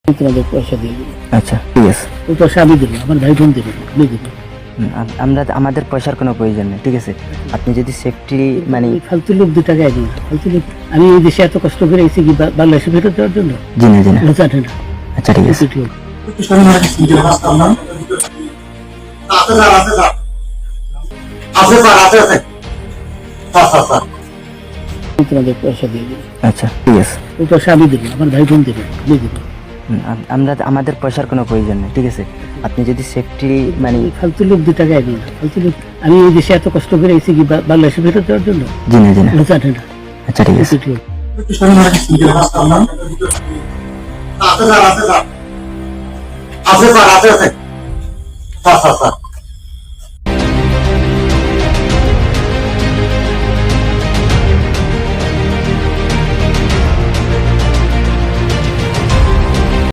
তোমাদের পয়সা দিয়ে দেবো। আচ্ছা ঠিক আছে। ওই পয়সা আমি দেবো, আমার ভাই বোন দেবে, আমি দেবো। আমরা আমাদের পয়সার কোনো প্রয়োজন নেই, ঠিক আছে? আপনি যদি সেফটি মানে এই ফালতু লোক 2 টাকা দিন, ফালতু লোক। আমি এই দেশে এত কষ্ট করে এসেছি কি বাংলাদেশে ফেরত দেওয়ার জন্য? জি না এটা জানে না। আচ্ছা ঠিক আছে। তোমাদের পয়সা দিয়ে দেবো। আচ্ছা ঠিক আছে। ওই পয়সা আমি দেবো, আমার ভাই বোন দেবে, আমি দেবো। আমরা আমাদের পয়সার কোনো প্রয়োজন নেই, ঠিক আছে? আপনি যদি সেফটি মানে এই ফালতু লোক 2 টাকা দিন, ফালতু লোক। আমি এই দেশে এত কষ্ট করে এসেছি কি বাংলাদেশে ফেরত দেওয়ার জন্য? জি না এটা জানে না। আচ্ছা ঠিক আছে। আছে